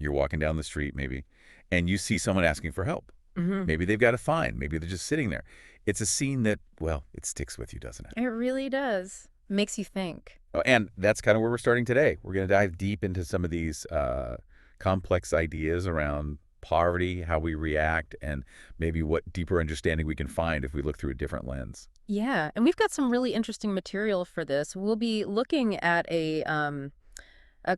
You're walking down the street maybe, and you see someone asking for help. Hmm. Maybe they've got a fine. Maybe they're just sitting there. It's a scene that, well, it sticks with you, doesn't it? It really does. Makes you think. Oh, and that's kind of where we're starting today. We're going to dive deep into some of these complex ideas around poverty, how we react, and maybe what deeper understanding we can find if we look through a different lens. Yeah, and we've got some really interesting material for this. We'll be looking at a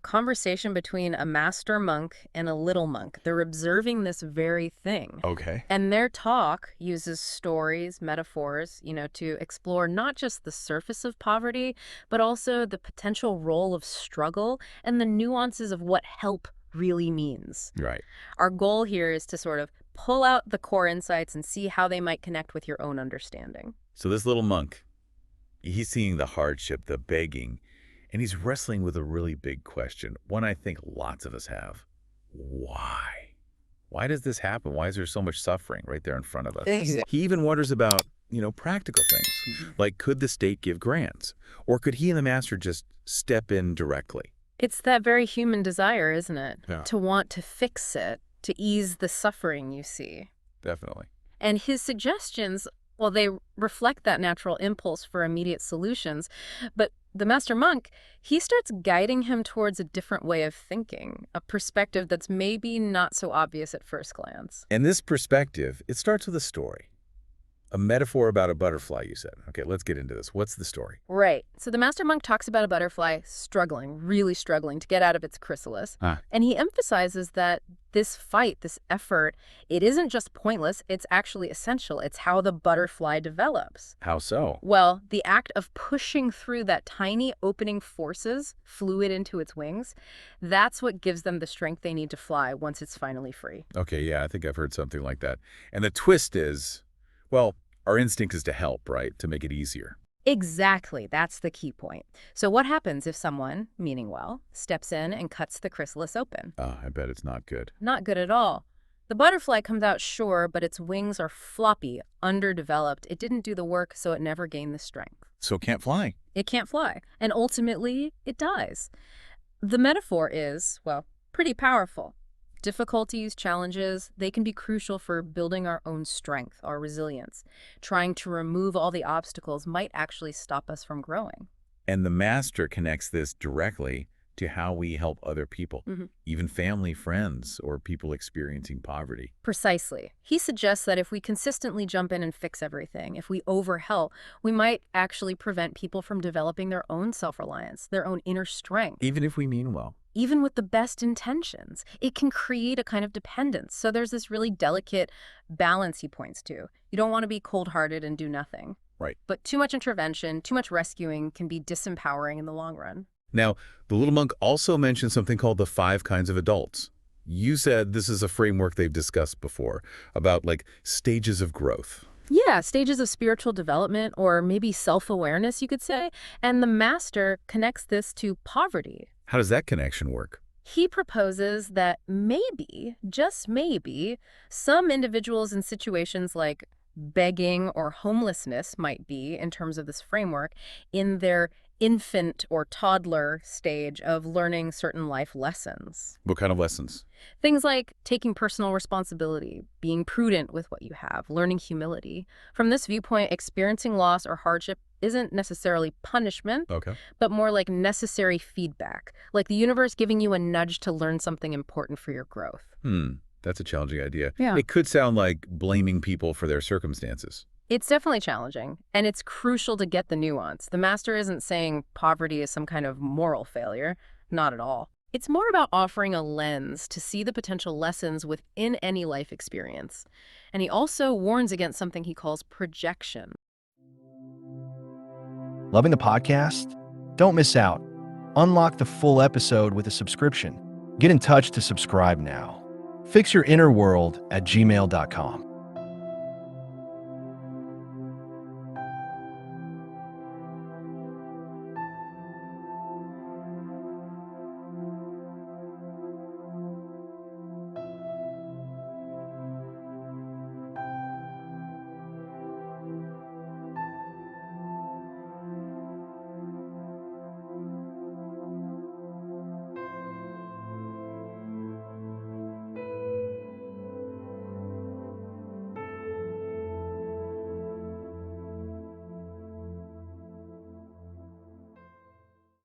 conversation between a master monk and a little monk. They're observing this very thing. Okay. And their talk uses stories, metaphors, to explore not just the surface of poverty, but also the potential role of struggle and the nuances of what help really means. Right. Our goal here is to sort of pull out the core insights and see how they might connect with your own understanding. So this little monk, he's seeing the hardship, the begging, and he's wrestling with a really big question, one I think lots of us have. Why? Why does this happen? Why is there so much suffering right there in front of us? Exactly. He even wonders about, practical things, like could the state give grants? Or could he and the master just step in directly? It's that very human desire, isn't it? Yeah. To want to fix it, to ease the suffering you see. Definitely. And his suggestions, well, they reflect that natural impulse for immediate solutions. But the master monk, he starts guiding him towards a different way of thinking, a perspective that's maybe not so obvious at first glance. And this perspective, it starts with a story. A metaphor about a butterfly, you said. Okay, let's get into this. What's the story? Right. So the master monk talks about a butterfly struggling, really struggling to get out of its chrysalis. And he emphasizes that this fight, this effort, it isn't just pointless, it's actually essential. It's how the butterfly develops. How so? Well, the act of pushing through that tiny opening forces fluid into its wings, that's what gives them the strength they need to fly once it's finally free. Okay, yeah, I think I've heard something like that. And the twist is, well, our instinct is to help, right? To make it easier. Exactly. That's the key point. So what happens if someone, meaning well, steps in and cuts the chrysalis open? I bet it's not good. Not good at all. The butterfly comes out sure, but its wings are floppy, underdeveloped. It didn't do the work, so it never gained the strength. So it can't fly. It can't fly, and ultimately, it dies. The metaphor is, well, pretty powerful. Difficulties, challenges, they can be crucial for building our own strength, our resilience. Trying to remove all the obstacles might actually stop us from growing. And the master connects this directly to how we help other people, even family, friends, or people experiencing poverty. Precisely. He suggests that if we consistently jump in and fix everything, if we overhelp, we might actually prevent people from developing their own self-reliance, their own inner strength. Even if we mean well. Even with the best intentions, it can create a kind of dependence. So there's this really delicate balance he points to. You don't want to be cold-hearted and do nothing. Right. But too much intervention, too much rescuing can be disempowering in the long run. Now, the little monk also mentioned something called the 5 kinds of adults. You said this is a framework they've discussed before about like stages of growth. Yeah, stages of spiritual development, or maybe self-awareness, you could say. And the master connects this to poverty. How does that connection work? He proposes that maybe, just maybe, some individuals in situations like begging or homelessness might be, in terms of this framework, in their infant or toddler stage of learning certain life lessons. What kind of lessons? Things like taking personal responsibility, being prudent with what you have, learning humility. From this viewpoint, experiencing loss or hardship isn't necessarily punishment, but more like necessary feedback, like the universe giving you a nudge to learn something important for your growth. That's a challenging idea. Yeah. It could sound like blaming people for their circumstances. It's definitely challenging, and it's crucial to get the nuance. The master isn't saying poverty is some kind of moral failure. Not at all. It's more about offering a lens to see the potential lessons within any life experience. And he also warns against something he calls projection. Loving the podcast? Don't miss out. Unlock the full episode with a subscription. Get in touch to subscribe now. Fix your inner world at gmail.com.